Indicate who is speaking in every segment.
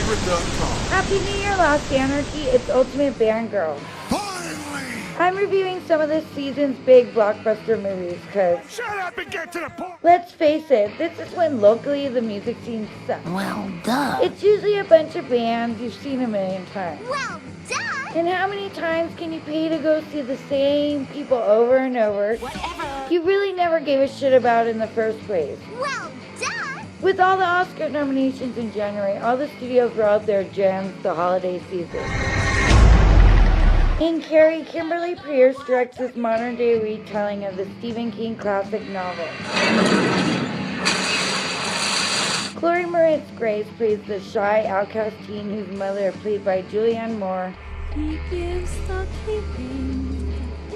Speaker 1: secret.com.
Speaker 2: Happy New Year, Lost Anarchy. It's UltimateBandGirl.
Speaker 1: Finally!
Speaker 2: I'm reviewing some of this season's big blockbuster movies, cause
Speaker 1: Shut up and get to the point!
Speaker 2: let's face it, this is when locally the music scene sucks.
Speaker 3: Well, duh.
Speaker 2: It's usually a bunch of bands you've seen a million times.
Speaker 3: Well, duh.
Speaker 2: And how many times can you pay to go see the same people over and over?
Speaker 3: Whatever.
Speaker 2: You really never gave a shit about in the first place.
Speaker 3: Well, duh.
Speaker 2: With all the Oscar nominations in January, all the studios were out there gems the holiday season. In Carrie, Kimberly Pierce directs this modern-day retelling of the Stephen King classic novel. Chloe Moretz Grace plays the shy, outcast teen whose mother, played by Julianne Moore,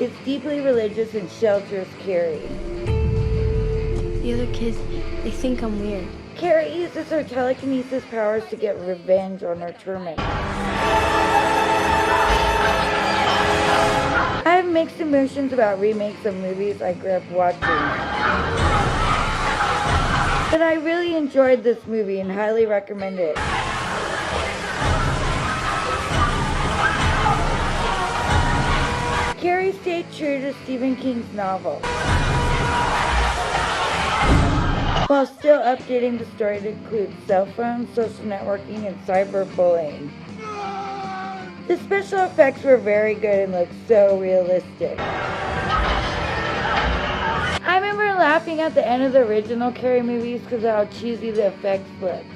Speaker 2: is deeply religious and shelters Carrie.
Speaker 4: The other kids, they think I'm weird.
Speaker 2: Carrie uses her telekinesis powers to get revenge on her torment. I have mixed emotions about remakes of movies I grew up watching. But I really enjoyed this movie and highly recommend it. Carrie stayed true to Stephen King's novel, while still updating the story to include cell phones, social networking, and cyberbullying. The special effects were very good and looked so realistic. I remember laughing at the end of the original Carrie movies because of how cheesy the effects looked.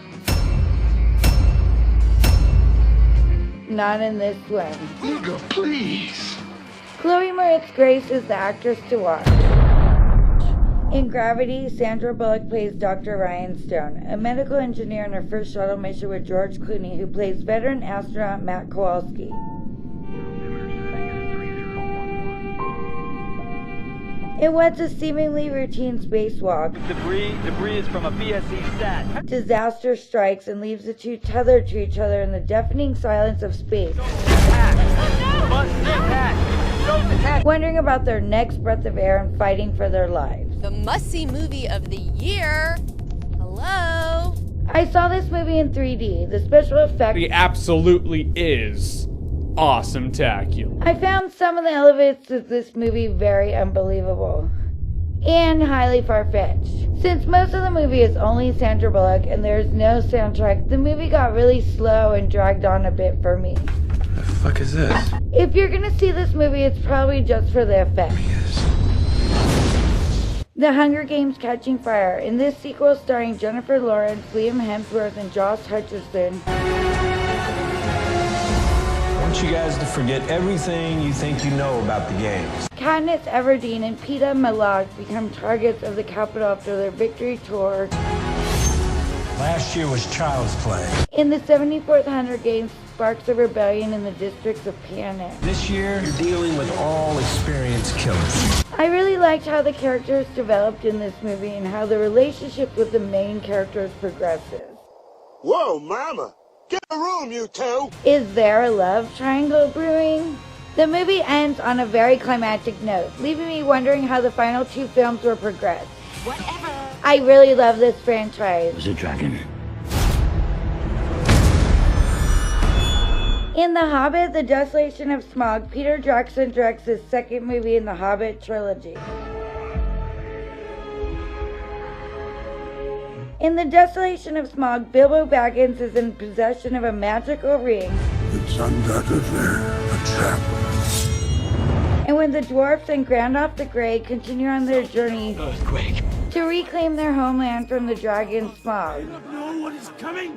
Speaker 2: Not in this one.
Speaker 1: Nigga, please!
Speaker 2: Chloe Moretz Grace is the actress to watch. In Gravity, Sandra Bullock plays Dr. Ryan Stone, a medical engineer on her first shuttle mission with George Clooney, who plays veteran astronaut Matt Kowalski. In what's a seemingly routine spacewalk,
Speaker 5: Debris is from a BSC sat.
Speaker 2: disaster strikes and leaves the two tethered to each other in the deafening silence of space, wondering about their next breath of air and fighting for their lives.
Speaker 6: The must-see movie of the year. Hello?
Speaker 2: I saw this movie in 3D. The special effects...
Speaker 7: It absolutely is awesome-tacular.
Speaker 2: I found some of the elements of this movie very unbelievable and highly far-fetched. Since most of the movie is only Sandra Bullock and there's no soundtrack, the movie got really slow and dragged on a bit for me.
Speaker 1: The fuck is this?
Speaker 2: If you're gonna see this movie, it's probably just for the effects. The Hunger Games Catching Fire. In this sequel starring Jennifer Lawrence, Liam Hemsworth, and Josh Hutcherson,
Speaker 8: I want you guys to forget everything you think you know about the games.
Speaker 2: Katniss Everdeen and Peeta Mellark become targets of the Capitol after their victory tour
Speaker 8: Last year was child's play.
Speaker 2: in the 74th Hunger Games sparks a rebellion in the districts of Panem.
Speaker 8: This year, you're dealing with all experienced killers.
Speaker 2: I really liked how the characters developed in this movie and how the relationship with the main characters progresses.
Speaker 1: Whoa, mama! Get a room, you two!
Speaker 2: Is there a love triangle brewing? The movie ends on a very climactic note, leaving me wondering how the final two films will progress.
Speaker 6: Whatever.
Speaker 2: I really love this franchise.
Speaker 5: There's a dragon.
Speaker 2: In The Hobbit, The Desolation of Smaug, Peter Jackson directs his second movie in the Hobbit trilogy. In The Desolation of Smaug, Bilbo Baggins is in possession of a magical ring,
Speaker 1: It's undoubtedly a trap.
Speaker 2: and when the dwarfs and Gandalf the Grey continue on their journey
Speaker 5: Earthquake.
Speaker 2: to reclaim their homeland from the dragon Smaug.
Speaker 1: Know what is coming?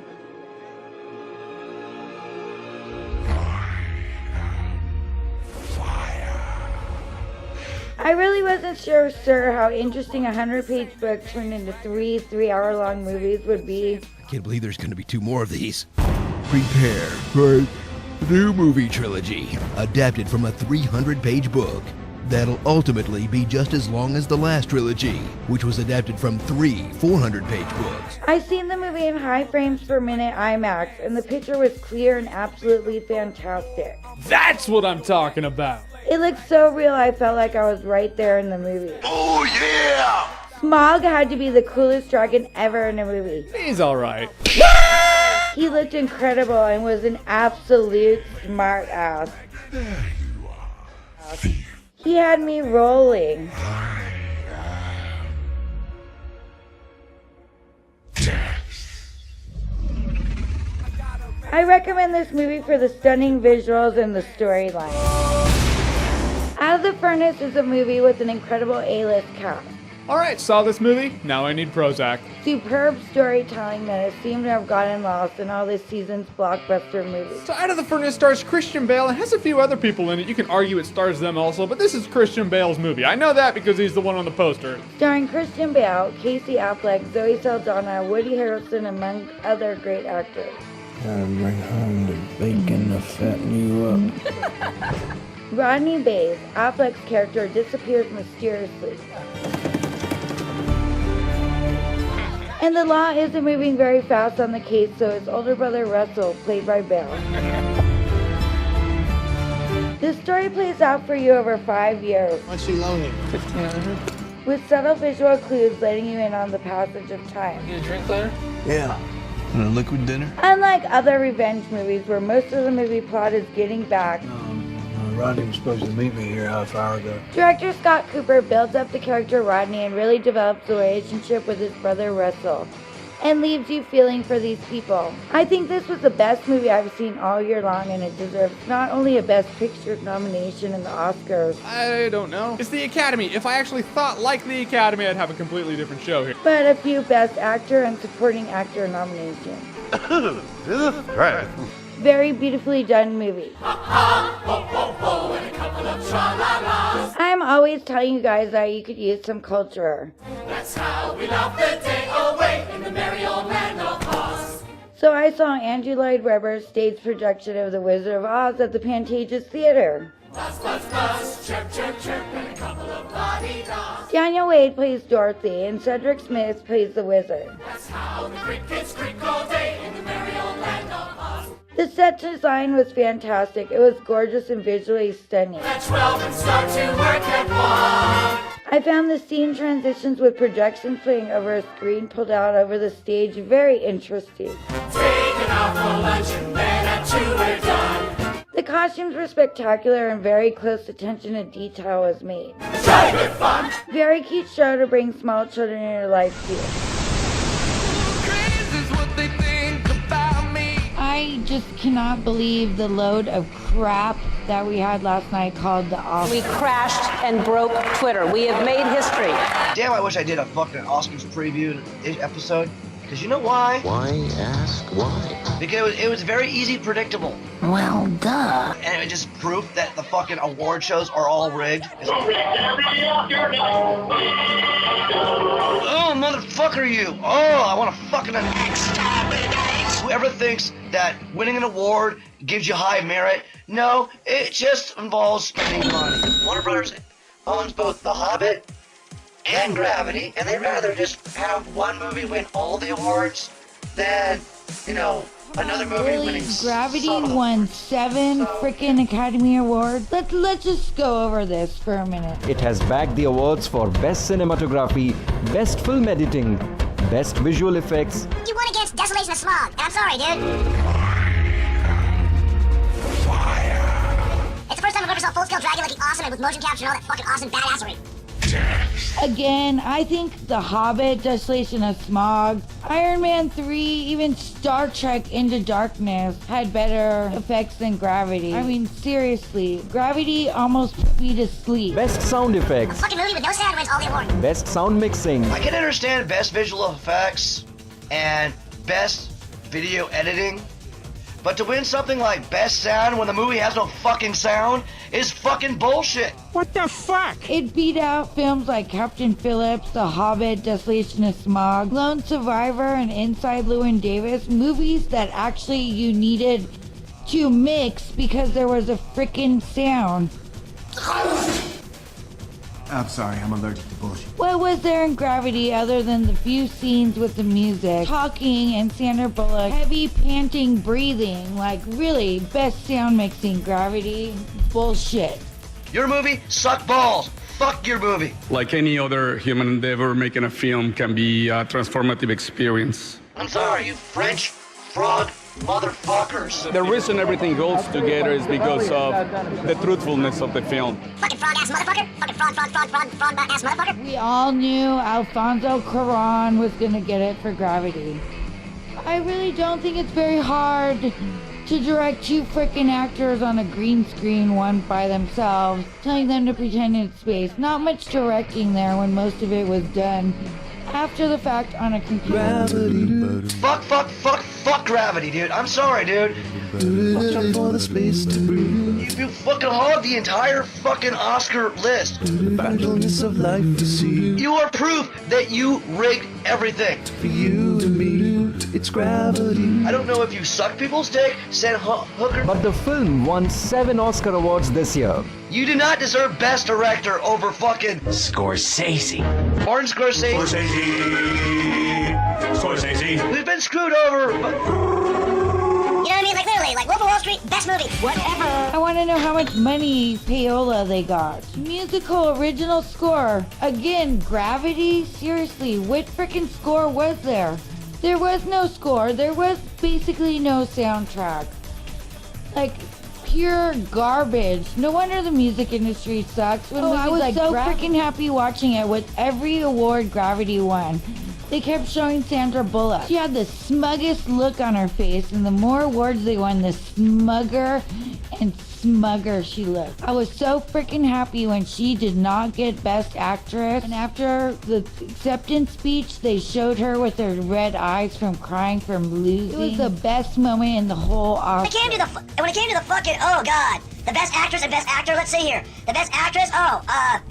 Speaker 2: I really wasn't sure how interesting a 100-page book turned into three-hour-long movies would be.
Speaker 9: I can't believe there's going to be two more of these. Prepare for the new movie trilogy, adapted from a 300-page book that'll ultimately be just as long as the last trilogy, which was adapted from three 400-page books.
Speaker 2: I seen the movie in high frames per minute IMAX, and the picture was clear and absolutely fantastic.
Speaker 7: That's what I'm talking about.
Speaker 2: It looked so real I felt like I was right there in the movie.
Speaker 1: Oh, yeah!
Speaker 2: Smaug had to be the coolest dragon ever in a movie.
Speaker 7: He's alright.
Speaker 2: He looked incredible and was an absolute smart ass. He had me rolling. I recommend this movie for the stunning visuals and the storyline. Out of the Furnace is a movie with an incredible A-list cast.
Speaker 7: Alright, saw this movie, now I need Prozac.
Speaker 2: Superb storytelling that has seemed to have gotten lost in all this season's blockbuster movies.
Speaker 7: So Out of the Furnace stars Christian Bale and has a few other people in it. You can argue it stars them also, but this is Christian Bale's movie. I know that because he's the one on the poster.
Speaker 2: Starring Christian Bale, Casey Affleck, Zoe Saldana, Woody Harrelson, among other great actors.
Speaker 10: Gotta bring home the bacon to fatten you up.
Speaker 2: Rodney Bays, Affleck's character, disappears mysteriously. And the law isn't moving very fast on the case, so his older brother Russell, played by Bale. The story plays out for you over 5 years.
Speaker 1: What's he loan you?
Speaker 10: $1,500.
Speaker 2: With subtle visual clues letting you in on the passage of time.
Speaker 10: Get a drink later? Yeah. And a liquid dinner?
Speaker 2: Unlike other revenge movies where most of the movie plot is getting back,
Speaker 10: Rodney was supposed to meet me here a half hour ago.
Speaker 2: director Scott Cooper builds up the character Rodney and really develops a relationship with his brother Russell, and leaves you feeling for these people. I think this was the best movie I've seen all year long, and it deserves not only a Best Picture nomination in the Oscars,
Speaker 7: I don't know. It's the Academy. If I actually thought like the Academy, I'd have a completely different show here.
Speaker 2: but a few Best Actor and Supporting Actor nominations.
Speaker 1: Jesus Christ.
Speaker 2: Very beautifully done movie. I'm always telling you guys that you could use some culture.
Speaker 11: That's how we love the day away in the merry old land of Oz.
Speaker 2: So I saw Andrew Lloyd Webber's stage production of The Wizard of Oz at the Pantages Theater.
Speaker 11: Buzz, buzz, buzz, chirp, chirp, chirp, and a couple of la-dee-das.
Speaker 2: Daniel Wade plays Dorothy, and Cedric Smith plays the Wizard.
Speaker 11: That's how the crickets creak all day in the merry old land of Oz.
Speaker 2: The set design was fantastic. It was gorgeous and visually stunning.
Speaker 11: At 12 and start to work at 1.
Speaker 2: I found the scene transitions with projections playing over a screen pulled out over the stage very interesting.
Speaker 11: Taking out for lunch and then at 2 we're done.
Speaker 2: The costumes were spectacular and very close attention to detail was made.
Speaker 11: Try to get fun.
Speaker 2: Very cute show to bring small children in your life to. I just cannot believe the load of crap that we had last night called The Office.
Speaker 12: We crashed and broke Twitter. We have made history.
Speaker 13: Damn, I wish I did a fucking Oscars preview episode. Because you know why?
Speaker 14: Why ask why?
Speaker 13: Because it was very easy predictable.
Speaker 3: Well, duh.
Speaker 13: And it just proved that the fucking award shows are all rigged. Oh, motherfucker, you! Oh, I want to fucking exterminate! Whoever thinks that winning an award gives you high merit, no, it just involves spending money. Warner Brothers owns both The Hobbit and Gravity, and they'd rather just have one movie win all the awards than, you know, another movie winning.
Speaker 2: Gravity won 7 freaking Academy Awards. Let's just go over this for a minute.
Speaker 15: It has bagged the awards for Best Cinematography, Best Film Editing, Best Visual Effects.
Speaker 3: You won against Desolation of Smog. I'm sorry, dude. It's the first time I've ever saw full-scale Dracula looking awesome and with motion capture and all that fucking awesome badassery.
Speaker 2: Again, I think The Hobbit, Desolation of Smog, Iron Man 3, even Star Trek Into Darkness had better effects than Gravity. I mean, seriously, Gravity almost put me to sleep.
Speaker 15: Best Sound Effects.
Speaker 3: A fucking movie with no sound wins all the awards.
Speaker 15: Best Sound Mixing.
Speaker 13: I can understand Best Visual Effects and Best Video Editing, but to win something like Best Sound when the movie has no fucking sound is fucking bullshit.
Speaker 2: What the fuck? It beat out films like Captain Phillips, The Hobbit, Desolation of Smog, Lone Survivor, and Inside Llewyn Davis, movies that actually you needed to mix because there was a frickin' sound.
Speaker 10: I'm sorry, I'm allergic to bullshit.
Speaker 2: What was there in Gravity other than the few scenes with the music, talking, and Sandra Bullock heavy panting, breathing? Like, really, best sound mixing, Gravity? Bullshit.
Speaker 13: Your movie sucked balls. Fuck your movie.
Speaker 16: Like any other human endeavor, making a film can be a transformative experience.
Speaker 13: I'm sorry, you French frog motherfuckers.
Speaker 16: The reason everything goes together is because of the truthfulness of the film.
Speaker 3: Fucking frog-ass motherfucker. Fucking frog-ass motherfucker.
Speaker 2: We all knew Alfonso Cuarón was gonna get it for Gravity. I really don't think it's very hard to direct two frickin' actors on a green screen, one by themselves, telling them to pretend it's space. Not much directing there when most of it was done after the fact on a computer.
Speaker 13: Gravity. Fuck Gravity, dude. I'm sorry, dude.
Speaker 10: For the space to breathe.
Speaker 13: You fucking hog the entire fucking Oscar list.
Speaker 10: The battleness of life to see.
Speaker 13: You are proof that you rigged everything.
Speaker 10: For you and me, it's Gravity.
Speaker 13: I don't know if you suck people's dick, send hooker.
Speaker 15: But the film won 7 Oscar awards this year.
Speaker 13: You do not deserve Best Director over fucking
Speaker 14: Scorsese.
Speaker 13: Martin Scorsese.
Speaker 14: Scorsese.
Speaker 13: Who's been screwed over.
Speaker 3: You know what I mean? Like literally, like Wolf of Wall Street, best movie. Whatever.
Speaker 2: I want to know how much money payola they got. Musical original score. Again, Gravity? Seriously, what frickin' score was there? There was no score. There was basically no soundtrack. Like, pure garbage. No wonder the music industry sucks. When I was like so freaking happy watching it with every award Gravity won. They kept showing Sandra Bullock. She had the smuggest look on her face, and the more awards they won, the smugger and smugger she looked. I was so freaking happy when she did not get Best Actress, and after the acceptance speech, they showed her with her red eyes from crying from losing. It was the best moment in the whole Oscar.
Speaker 3: When it came to the fucking, oh god, the Best Actress and Best Actor, let's see here. The Best Actress,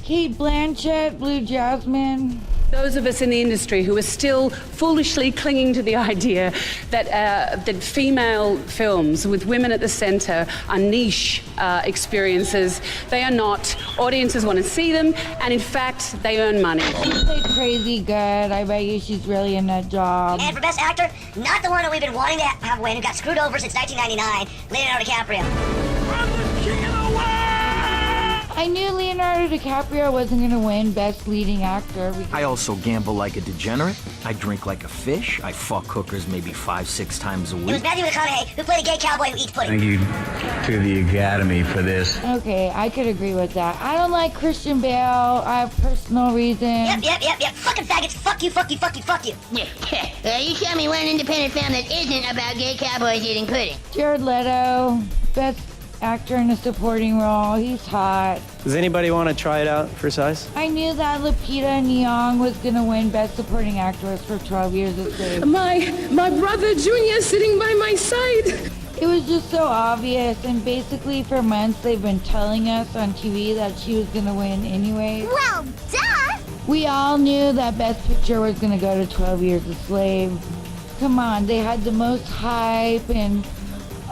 Speaker 2: Kate Blanchett, Blue Jasmine.
Speaker 17: Those of us in the industry who are still foolishly clinging to the idea that female films with women at the center are niche experiences. They are not. Audiences want to see them, and in fact, they earn money.
Speaker 2: She played crazy good. I bet you she's really in that job.
Speaker 3: and for Best Actor, not the one that we've been wanting to have win, who got screwed over since 1999, Leonardo DiCaprio.
Speaker 2: I knew Leonardo DiCaprio wasn't going to win Best Leading Actor.
Speaker 18: I also gamble like a degenerate. I drink like a fish. I fuck hookers maybe 5-6 times a week.
Speaker 3: It was Matthew McConaughey who played a gay cowboy who eats pudding.
Speaker 8: Thank you to the Academy for this.
Speaker 2: Okay, I could agree with that. I don't like Christian Bale. I have personal reasons.
Speaker 3: Yep. Fucking faggots. Fuck you.
Speaker 19: You show me one independent film that isn't about gay cowboys eating pudding.
Speaker 2: Jared Leto, Best Actor in a Supporting Role. He's hot.
Speaker 20: Does anybody want to try it out for size?
Speaker 2: I knew that Lupita Nyong'o was going to win Best Supporting Actress for 12 Years a Slave.
Speaker 17: My brother Junior sitting by my side.
Speaker 2: It was just so obvious, and basically for months they've been telling us on TV that she was going to win anyway.
Speaker 3: Well, duh!
Speaker 2: We all knew that Best Picture was going to go to 12 Years a Slave. Come on, they had the most hype, and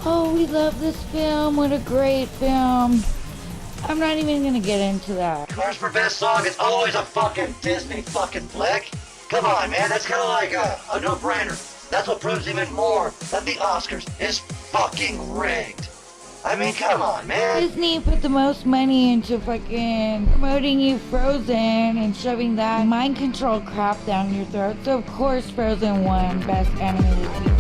Speaker 2: oh, we love this film, what a great film. I'm not even gonna get into that.
Speaker 13: Of course, for Best Song, it's always a fucking Disney fucking flick. Come on, man, that's kind of like a no-brainer. That's what proves even more that the Oscars is fucking rigged. I mean, come on, man.
Speaker 2: Disney put the most money into fucking promoting you Frozen and shoving that mind control crap down your throat. So of course Frozen won Best Animated Feature.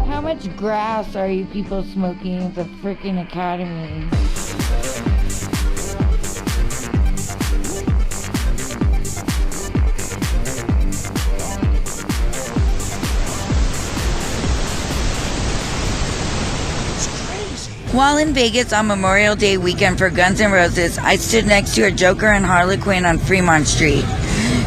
Speaker 2: How much grass are you people smoking at the freaking Academy? While in Vegas on Memorial Day weekend for Guns N' Roses, I stood next to a Joker and Harley Quinn on Fremont Street,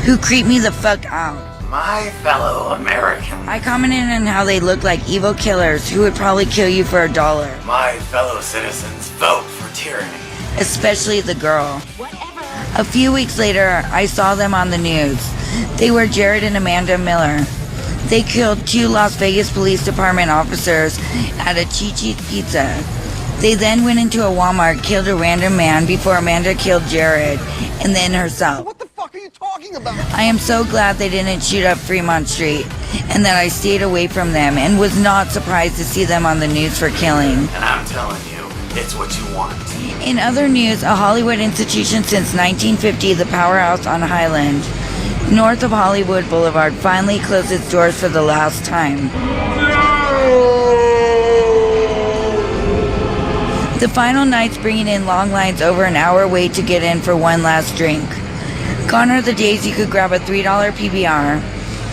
Speaker 2: who creeped me the fuck out.
Speaker 14: My fellow Americans.
Speaker 2: I commented on how they looked like evil killers who would probably kill you for $1.
Speaker 14: My fellow citizens, vote for tyranny.
Speaker 2: Especially the girl. A few weeks later, I saw them on the news. They were Jared and Amanda Miller. They killed 2 Las Vegas Police Department officers at a Chi-Chi's Pizza. They then went into a Walmart, killed a random man before Amanda killed Jared, and then herself.
Speaker 1: What the fuck are you talking about?
Speaker 2: I am so glad they didn't shoot up Fremont Street, and that I stayed away from them, and was not surprised to see them on the news for killing.
Speaker 14: And I'm telling you, It's what you want.
Speaker 2: In other news, a Hollywood institution since 1950, the Powerhouse on Highland, north of Hollywood Boulevard, finally closed its doors for the last time. The final night's bringing in long lines over an hour wait to get in for one last drink. Gone are the days you could grab a $3 PBR,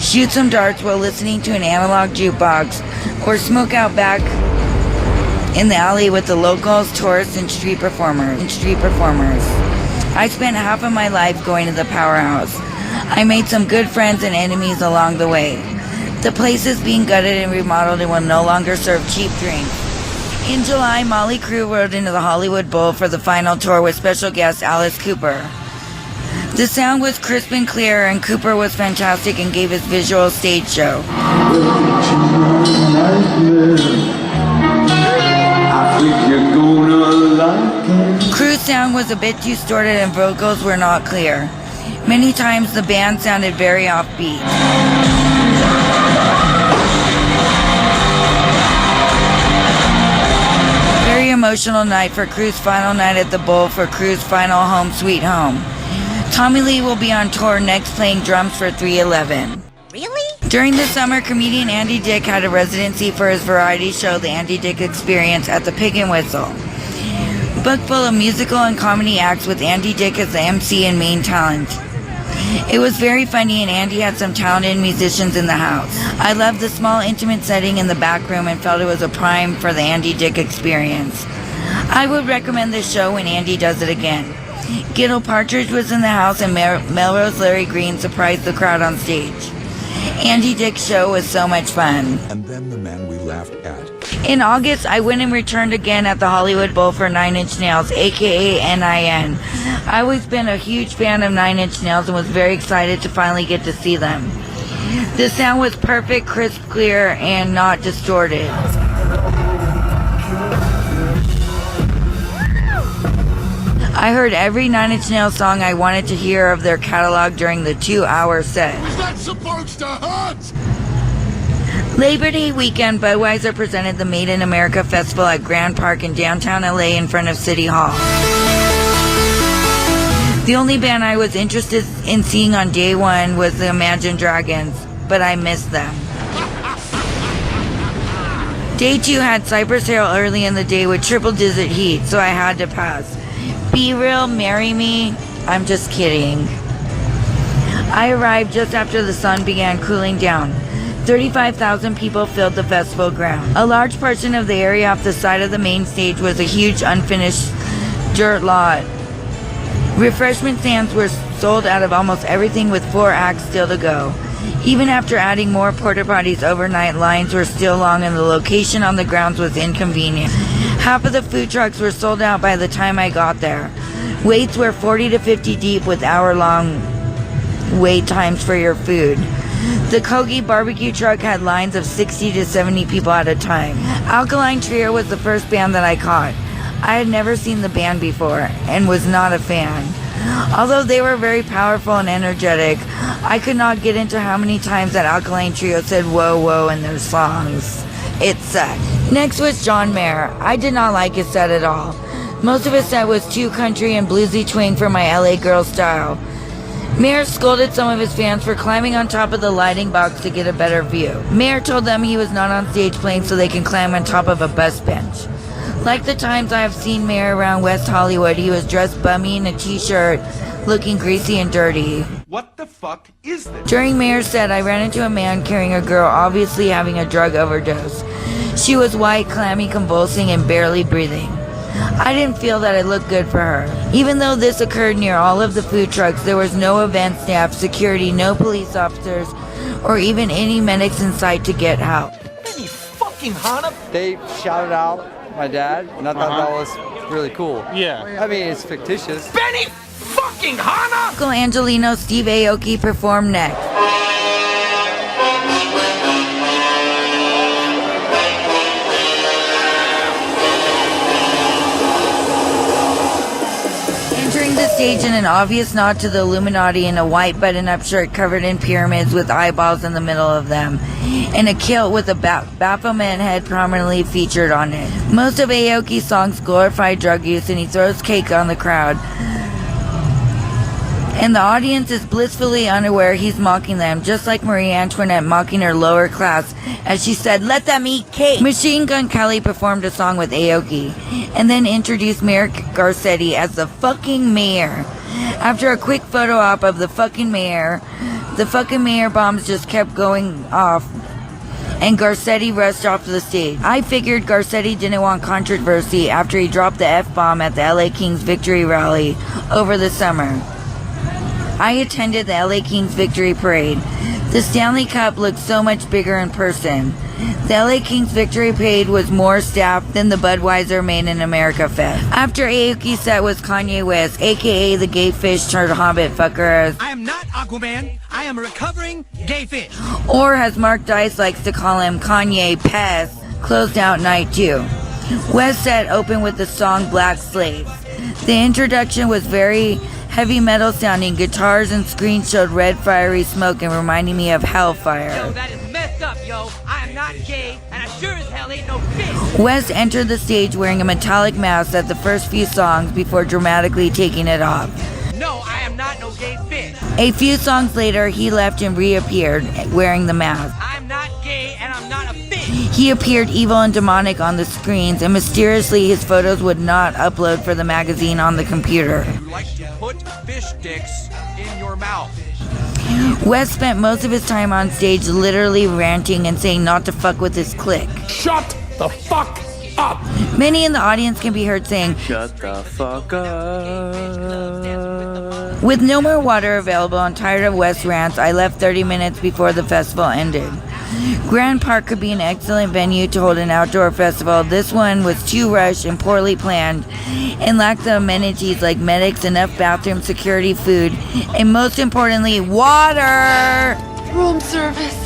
Speaker 2: shoot some darts while listening to an analog jukebox, or smoke out back in the alley with the locals, tourists, and street performers. I spent half of my life going to the Powerhouse. I made some good friends and enemies along the way. The place is being gutted and remodeled and will no longer serve cheap drinks. In July, Molly Crew rode into the Hollywood Bowl for the final tour with special guest Alice Cooper. The sound was crisp and clear, and Cooper was fantastic and gave his visual stage show. Crew's sound was a bit distorted and vocals were not clear. Many times the band sounded very offbeat. Very emotional night for Crew's final night at the Bowl for Crew's final Home Sweet Home. Tommy Lee will be on tour next playing drums for 311.
Speaker 3: Really?
Speaker 2: During the summer, comedian Andy Dick had a residency for his variety show, The Andy Dick Experience, at the Pig and Whistle. Book full of musical and comedy acts with Andy Dick as the MC and main talent. It was very funny, and Andy had some talented musicians in the house. I loved the small, intimate setting in the back room and felt it was a prime for the Andy Dick Experience. I would recommend this show when Andy does it again. Gittle Partridge was in the house, and Melrose Larry Green surprised the crowd on stage. Andy Dick's show was so much fun.
Speaker 21: And then the man we laughed at.
Speaker 2: In August, I went and returned again at the Hollywood Bowl for 9 Inch Nails, aka NIN. I've always been a huge fan of 9 Inch Nails and was very excited to finally get to see them. The sound was perfect, crisp, clear, and not distorted. I heard every 9 Inch Nails song I wanted to hear of their catalog during the 2-hour set.
Speaker 1: Is that supposed to hurt?
Speaker 2: Labor Day weekend, Budweiser presented the Made in America Festival at Grand Park in downtown LA in front of City Hall. The only band I was interested in seeing on day one was the Imagine Dragons, but I missed them. Day 2 had Cypress Hill early in the day with triple-digit heat, so I had to pass. Be Real, Marry Me, I'm just kidding. I arrived just after the sun began cooling down. 35,000 people filled the festival ground. A large portion of the area off the side of the main stage was a huge unfinished dirt lot. Refreshment stands were sold out of almost everything with 4 acts still to go. Even after adding more porta potties overnight, lines were still long and the location on the grounds was inconvenient. Half of the food trucks were sold out by the time I got there. Waits were 40 to 50 deep with hour-long wait times for your food. The Kogi barbecue truck had lines of 60 to 70 people at a time. Alkaline Trio was the first band that I caught. I had never seen the band before and was not a fan. Although they were very powerful and energetic, I could not get into how many times that Alkaline Trio said whoa whoa in their songs. It sucked. Next was John Mayer. I did not like his set at all. Most of his set was too country and bluesy twang for my LA girl style. Mayer scolded some of his fans for climbing on top of the lighting box to get a better view. Mayer told them he was not on stage playing so they can climb on top of a bus bench. Like the times I have seen Mayer around West Hollywood, he was dressed bummy in a t-shirt, looking greasy and dirty.
Speaker 21: What the fuck is this?
Speaker 2: During Mayer's set, I ran into a man carrying a girl obviously having a drug overdose. She was white, clammy, convulsing, and barely breathing. I didn't feel that it looked good for her. Even though this occurred near all of the food trucks, there was no event staff, security, no police officers, or even any medics in sight to get help.
Speaker 21: Benny fucking Hanna!
Speaker 20: They shouted out my dad, and I thought that was really cool.
Speaker 16: Yeah.
Speaker 20: I mean, it's fictitious.
Speaker 21: Benny fucking Hanna!
Speaker 2: Uncle Angelino Steve Aoki performed next. Entering the stage in an obvious nod to the Illuminati in a white button-up shirt covered in pyramids with eyeballs in the middle of them, and a kilt with a Baphomet head prominently featured on it. Most of Aoki's songs glorify drug use, and he throws cake on the crowd. And the audience is blissfully unaware he's mocking them, just like Marie Antoinette mocking her lower class as she said, "Let them eat cake." Machine Gun Kelly performed a song with Aoki, and then introduced Mayor Garcetti as the fucking mayor. After a quick photo op of the fucking mayor bombs just kept going off, and Garcetti rushed off the stage. I figured Garcetti didn't want controversy after he dropped the F-bomb at the LA Kings victory rally over the summer. I attended the LA Kings victory parade. The Stanley Cup looked so much bigger in person. The LA Kings victory parade was more staffed than the Budweiser Made in America Fest. After Aoki's set was Kanye West, aka the gay fish turned hobbit fucker.
Speaker 21: I am not Aquaman. I am a recovering gay fish.
Speaker 2: Or as Mark Dice likes to call him, Kanye Pest, closed out night 2. West set opened with the song Black Slaves. The introduction was very heavy metal sounding. Guitars and screens showed red fiery smoke and reminding me of Hellfire.
Speaker 21: Yo, that is messed up, yo. I am not gay, and I sure as hell ain't no fish.
Speaker 2: West entered the stage wearing a metallic mask at the first few songs before dramatically taking it off.
Speaker 21: No, I am not no gay fish.
Speaker 2: A few songs later, he left and reappeared wearing the mask.
Speaker 21: I'm not gay, and I'm not a fish.
Speaker 2: He appeared evil and demonic on the screens, and mysteriously his photos would not upload for the magazine on the computer.
Speaker 21: You like to put fish sticks in your mouth.
Speaker 2: West spent most of his time on stage literally ranting and saying not to fuck with his clique.
Speaker 21: Shut the fuck up!
Speaker 2: Many in the audience can be heard saying,
Speaker 5: Shut the fuck up.
Speaker 2: With no more water available and tired of West's rants, I left 30 minutes before the festival ended. Grand Park could be an excellent venue to hold an outdoor festival. This one was too rushed and poorly planned and lacked the amenities like medics, enough bathroom, security, food, and most importantly, water!
Speaker 6: Room service.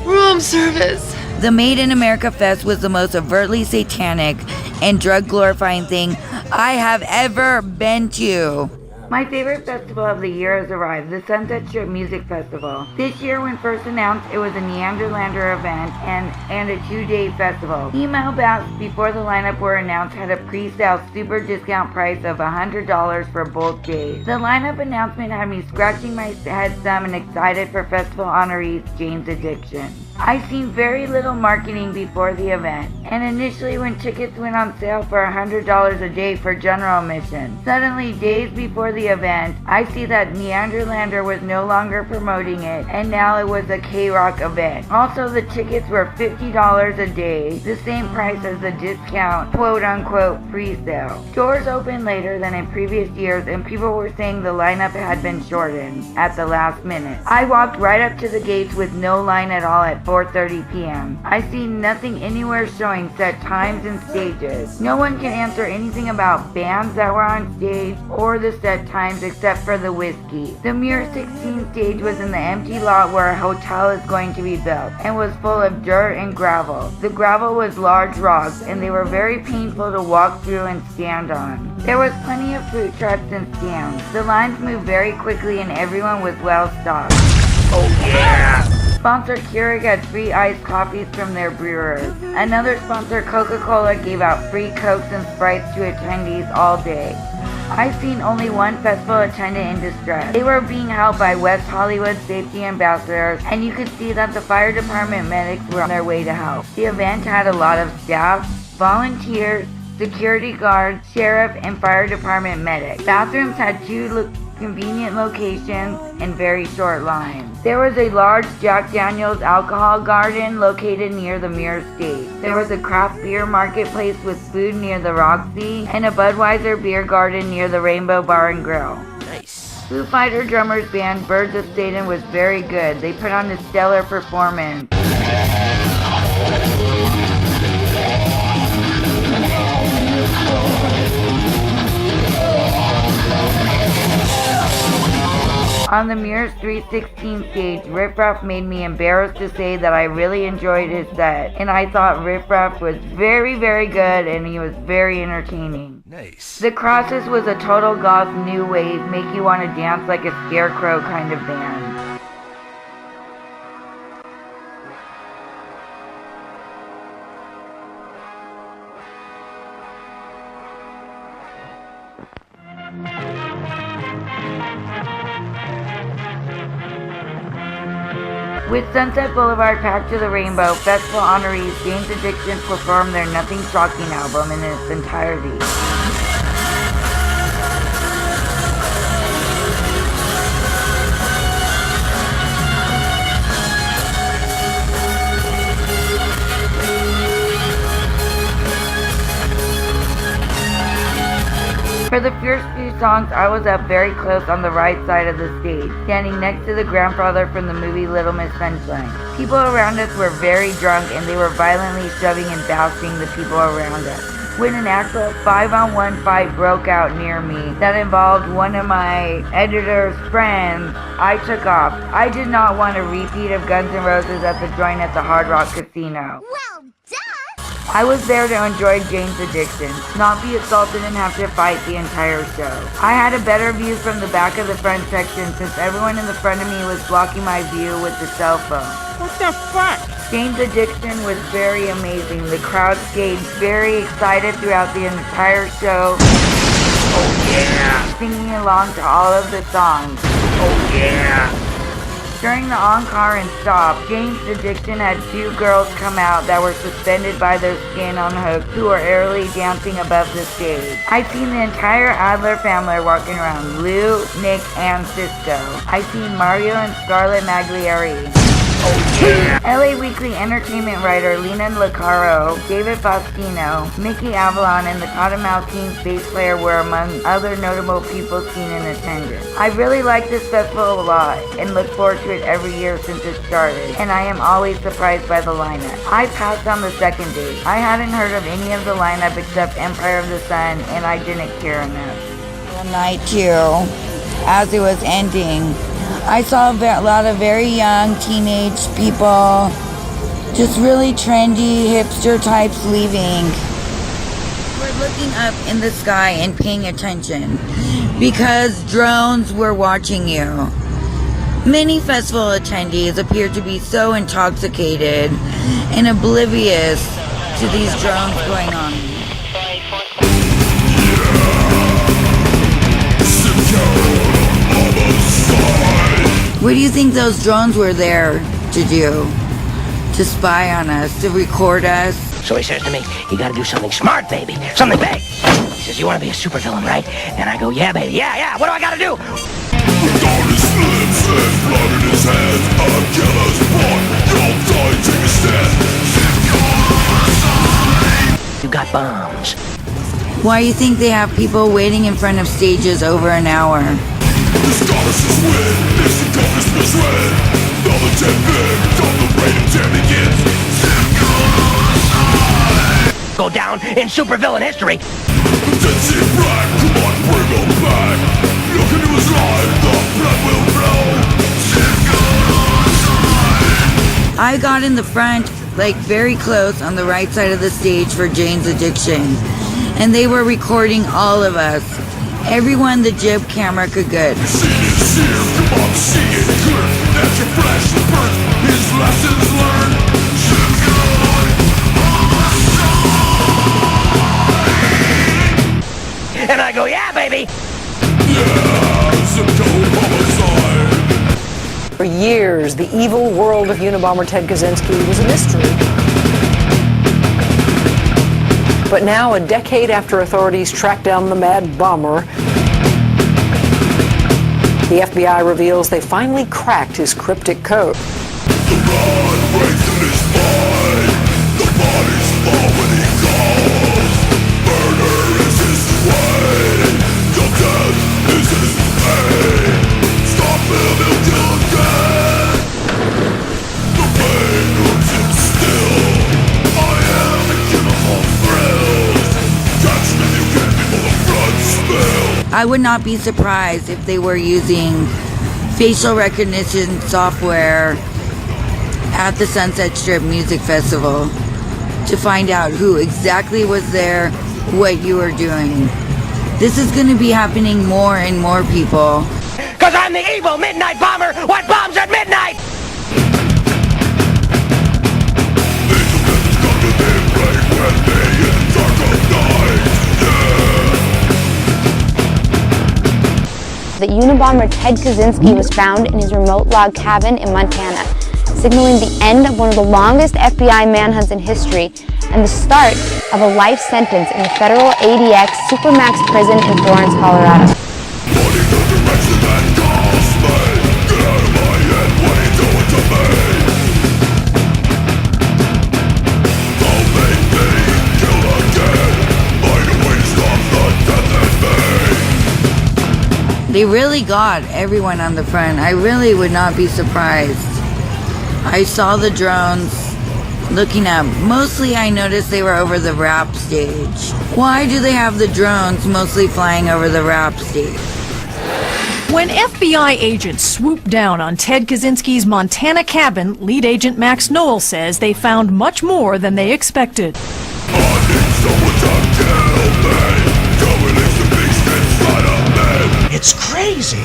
Speaker 6: Room service.
Speaker 2: The Made in America Fest was the most overtly satanic and drug-glorifying thing I have ever been to. My favorite festival of the year has arrived, the Sunset Strip Music Festival. This year, when first announced, it was a Neanderlander event and a 2-day festival. Email bouts before the lineup were announced had a pre-sale super discount price of $100 for both days. The lineup announcement had me scratching my head some and excited for festival honorees Jane's Addiction. I seen very little marketing before the event, and initially when tickets went on sale for $100 a day for general admission, suddenly days before the event, I see that Neanderlander was no longer promoting it, and now it was a K-Rock event. Also, the tickets were $50 a day, the same price as the discount quote-unquote pre-sale. Doors opened later than in previous years, and people were saying the lineup had been shortened at the last minute. I walked right up to the gates with no line at all at 4:30 p.m. I see nothing anywhere showing set times and stages. No one can answer anything about bands that were on stage or the set times except for the whiskey. The Mirror 16 stage was in the empty lot where a hotel is going to be built and was full of dirt and gravel. The gravel was large rocks and they were very painful to walk through and stand on. There was plenty of food trucks and stands. The lines moved very quickly and everyone was well stocked.
Speaker 1: Oh yeah!
Speaker 2: Sponsor Keurig had free iced coffees from their brewers. Another sponsor, Coca-Cola, gave out free Cokes and Sprites to attendees all day. I've seen only one festival attendant in distress. They were being held by West Hollywood safety ambassadors, and you could see that the fire department medics were on their way to help. The event had a lot of staff, volunteers, security guards, sheriff, and fire department medics. Bathrooms had two convenient locations and very short lines. There was a large Jack Daniels alcohol garden located near the Mirror stage. There was a craft beer marketplace with food near the Roxy and a Budweiser beer garden near the Rainbow Bar and Grill.
Speaker 21: Nice.
Speaker 2: Foo Fighter drummers band Birds of Satan was very good. They put on a stellar performance. On the Mirror's 316 stage, Riff Raff made me embarrassed to say that I really enjoyed his set, and I thought Riff Raff was very, very good, and he was very entertaining.
Speaker 9: Nice.
Speaker 2: The Crosses was a total goth new wave, make you want to dance like a scarecrow kind of band. With Sunset Boulevard packed to the rainbow, festival honorees Jane's Addiction performed their Nothing Shocking album in its entirety. For the first few songs, I was up very close on the right side of the stage, standing next to the grandfather from the movie Little Miss Sunshine. People around us were very drunk and they were violently shoving and bouncing the people around us. When an actual 5-on-1 fight broke out near me that involved one of my editor's friends, I took off. I did not want a repeat of Guns N' Roses at the joint at the Hard Rock Casino.
Speaker 3: Well, duh!
Speaker 2: I was there to enjoy Jane's Addiction, not be assaulted and have to fight the entire show. I had a better view from the back of the front section since everyone in the front of me was blocking my view with the cell phone.
Speaker 21: What the fuck?
Speaker 2: Jane's Addiction was very amazing. The crowd stayed very excited throughout the entire show. Oh yeah! Singing along to all of the songs. Oh yeah! During the encore and stop, Jane's Addiction had 2 girls come out that were suspended by their skin on hooks who were airily dancing above the stage. I've seen the entire Adler family walking around, Lou, Nick, and Cisco. I've seen Mario and Scarlett Magliari. Oh yeah! LA Weekly entertainment writer Lena Lecaro, David Faustino, Mickey Avalon, and the Cottonmouth Kings bass player were among other notable people seen in attendance. I really like this festival a lot and look forward to it every year since it started, and I am always surprised by the lineup. I passed on the second day. I hadn't heard of any of the lineup except Empire of the Sun, and I didn't care enough. Well, night 2, as it was ending, I saw a lot of very young teenage people, just really trendy hipster types leaving. We're looking up in the sky and paying attention because drones were watching you. Many festival attendees appear to be so intoxicated and oblivious to these drones going on. What do you think those drones were there to do? To spy on us, to record us?
Speaker 21: So he says to me, you gotta do something smart, baby. Something big. He says, you wanna be a supervillain, right? And I go, yeah, baby, yeah. What do I gotta do? You got bombs.
Speaker 2: Why do you think they have people waiting in front of stages over an hour?
Speaker 21: Go down in supervillain history.
Speaker 2: I got in the front, like very close on the right side of the stage for Jane's Addiction, and they were recording all of us. Everyone the jib camera could get.
Speaker 21: And I go, yeah, baby.
Speaker 12: For years, the evil world of Unabomber Ted Kaczynski was a mystery. But now, a decade after authorities tracked down the mad bomber, the FBI reveals they finally cracked his cryptic code.
Speaker 2: I would not be surprised if they were using facial recognition software at the Sunset Strip Music Festival to find out who exactly was there, what you were doing. This is going to be happening more and more, people.
Speaker 21: Cause I'm the evil midnight bomber. What bombs at midnight?
Speaker 4: The Unabomber Ted Kaczynski was found in his remote log cabin in Montana, signaling the end of one of the longest FBI manhunts in history and the start of a life sentence in the federal ADX Supermax prison in Florence, Colorado.
Speaker 2: They really got everyone on the front. I really would not be surprised. I saw the drones looking up. Mostly I noticed they were over the rap stage. Why do they have the drones mostly flying over the rap stage?
Speaker 22: When FBI agents swooped down on Ted Kaczynski's Montana cabin, lead agent Max Noel says they found much more than they expected.
Speaker 11: It's crazy.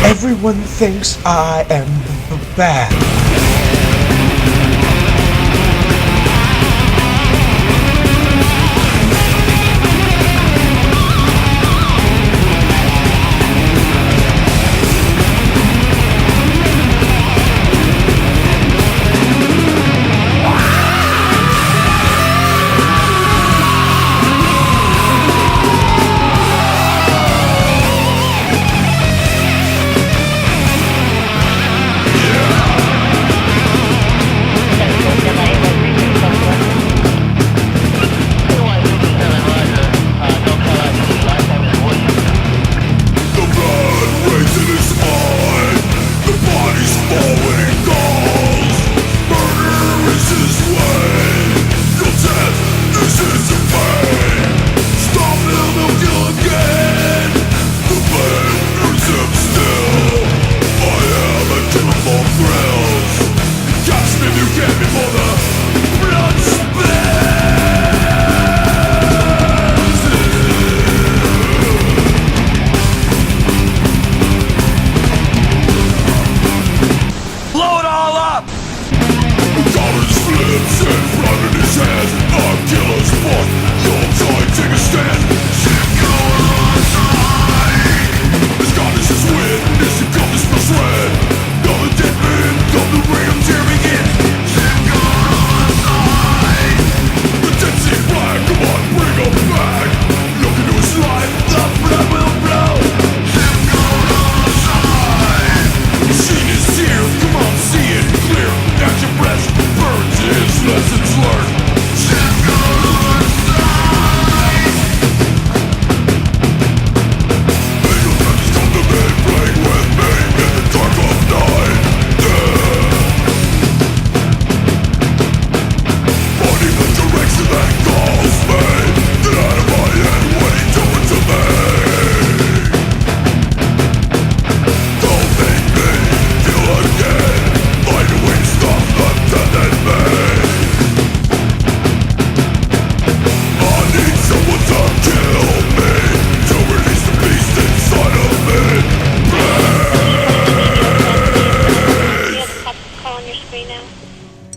Speaker 11: Everyone thinks I am bad.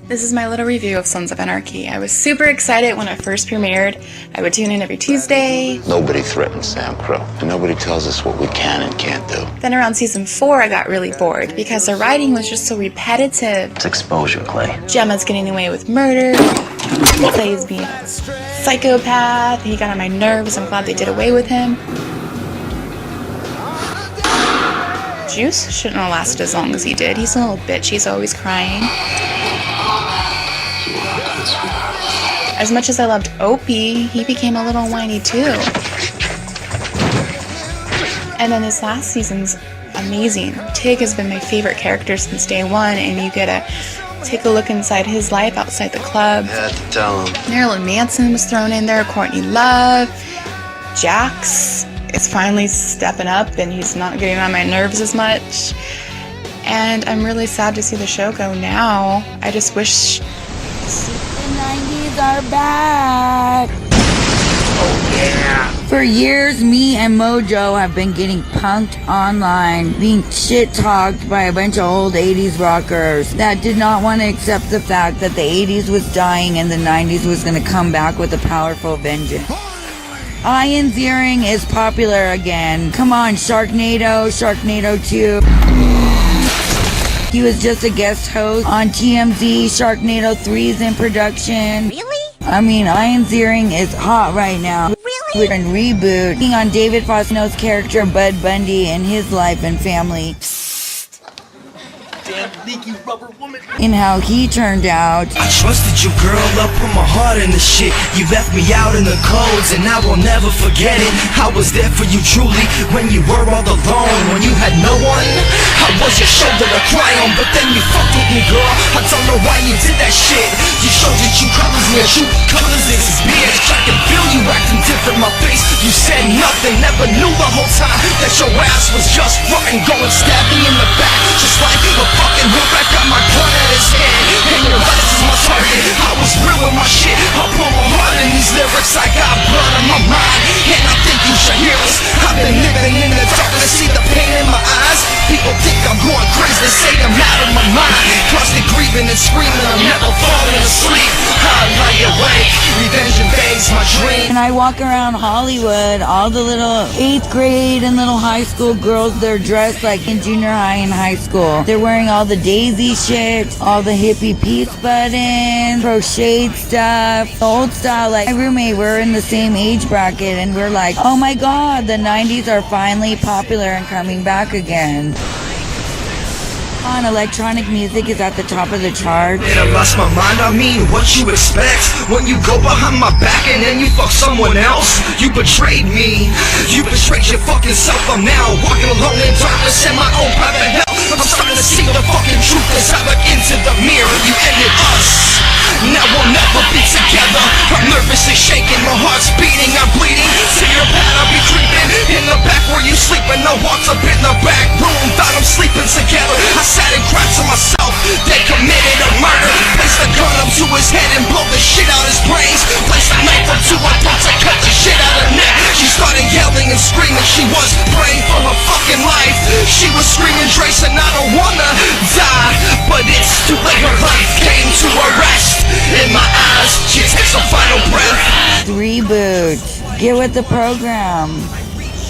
Speaker 23: This is my little review of Sons of Anarchy. I was super excited when it first premiered. I would tune in every Tuesday.
Speaker 24: Nobody threatens Sam Crow, and nobody tells us what we can and can't do.
Speaker 23: Then around season 4, I got really bored because the writing was just so repetitive.
Speaker 24: It's exposure, Clay.
Speaker 23: Gemma's getting away with murder. Clay's being a psychopath. He got on my nerves. I'm glad they did away with him. Juice shouldn't have lasted as long as he did. He's a little bitch. He's always crying. As much as I loved Opie, he became a little whiny too. And then this last season's amazing. Tig has been my favorite character since day one, and you get to take a look inside his life outside the club.
Speaker 24: You had to tell him.
Speaker 23: Marilyn Manson was thrown in there, Courtney Love, Jax. is finally stepping up and he's not getting on my nerves as much. And I'm really sad to see the show go now. I just wish...
Speaker 2: The 90s are back!
Speaker 23: Oh yeah!
Speaker 2: For years, me and Mojo have been getting punked online, being shit-talked by a bunch of old 80s rockers that did not want to accept the fact that the 80s was dying and the 90s was going to come back with a powerful vengeance. Ian's earring is popular again. Come on, Sharknado 2. He was just a guest host on TMZ. Sharknado 3 is in production.
Speaker 3: Really?
Speaker 2: I mean, Ian's earring is hot right now.
Speaker 3: Really?
Speaker 2: We're in reboot on David Faustino's character Bud Bundy and his life and family.
Speaker 11: Damn leaky rubber woman.
Speaker 2: And how he turned out.
Speaker 21: I trusted you, girl. I put my heart in the shit. You left me out in the codes, and I will never forget it. I was there for you truly when you were all alone, when you had no one. I was your shoulder to cry on, but then you fucked with me, girl. I don't know why you did that shit. You showed your true colors, and your true colors is bitch. I can feel you acting different, my face. You said nothing, never knew the whole time that your ass was just frontin', going stab me in the back, just like a fucking hook. I got my gun at his head, and your lights is my target. I was real with my shit. I put my heart in these lyrics. I got blood on my mind, and I think you should hear us. I've been living in the darkness, see the pain in my eyes. People think I'm going crazy, they say I'm out of my mind. Constantly grieving and screaming, I'm never falling asleep. I lie awake, revenge invades my dream.
Speaker 2: And I walk around Hollywood, all the little 8th grade and little high school girls, they're dressed like in junior high and high school. They're wearing all the daisy shit, all the hippie peace buttons, crocheted stuff, old style. Like my roommate, we're in the same age bracket and we're like, oh my god, the 90s are finally popular and coming back again. Electronic music is at the top of the chart.
Speaker 21: And I lost my mind, I mean, what you expect when you go behind my back and then you fuck someone else? You betrayed me, you betrayed your fucking self. I'm now walking alone in darkness in my own private hell. I'm starting to see the fucking truth as I look into the mirror. You ended us, now we'll never be together. I'm nervously shaking, my heart's beating, I'm bleeding. To your pad I'll be creeping in the back where you sleeping. I walked up in the back room, thought I'm sleeping together. I sat and cried to myself, they committed a murder. Placed a gun up to his head and blow the shit out his brains. Placed a knife up to her throat to cut the shit out her neck. She started yelling and screaming, she was praying for her fucking life. She was screaming, Drayson, I don't wanna die, but it's too late, her life came to a rest. In my eyes, she takes a final breath.
Speaker 2: Reboot. Get with the program.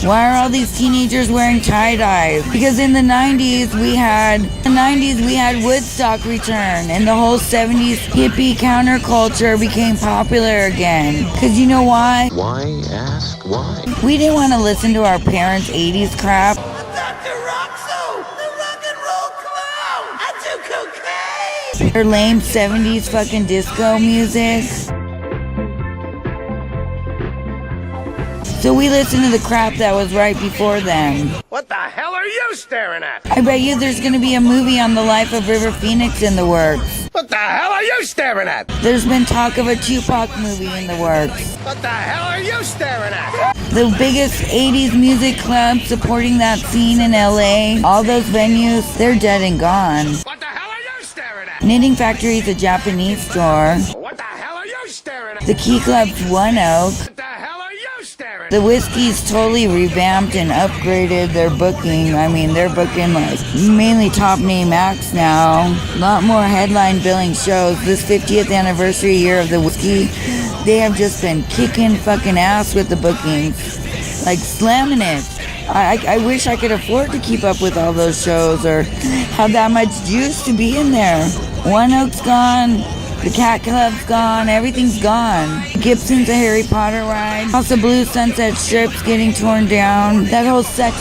Speaker 2: Why are all these teenagers wearing tie-dyes? Because in the 90s we had Woodstock return, and the whole 70s hippie counterculture became popular again. Because you know why?
Speaker 24: Why ask why?
Speaker 2: We didn't want to listen to our parents' 80s crap. Their lame 70s fucking disco music. So we listened to the crap that was right before them.
Speaker 1: What the hell are you staring at?
Speaker 2: I bet you there's gonna be a movie on the life of River Phoenix in the works.
Speaker 1: What the hell are you staring at?
Speaker 2: There's been talk of a Tupac movie in the works.
Speaker 1: What the hell are you staring at?
Speaker 2: The biggest 80s music club supporting that scene in LA, all those venues, they're dead and gone.
Speaker 1: What the hell are you staring at?
Speaker 2: Knitting Factory is a Japanese store.
Speaker 1: What the hell are you staring at?
Speaker 2: The Key Club's One Oak.
Speaker 1: What the hell are you staring at?
Speaker 2: The Whiskey's totally revamped and upgraded their booking. I mean, they're booking like mainly top name acts now. A lot more headline billing shows. This 50th anniversary year of the Whiskey, they have just been kicking fucking ass with the bookings. Like slamming it. I wish I could afford to keep up with all those shows or have that much juice to be in there. One Oak's gone. The Cat Club's gone. Everything's gone. Gibson's a Harry Potter ride. House of Blues Sunset Strip's getting torn down. That whole sex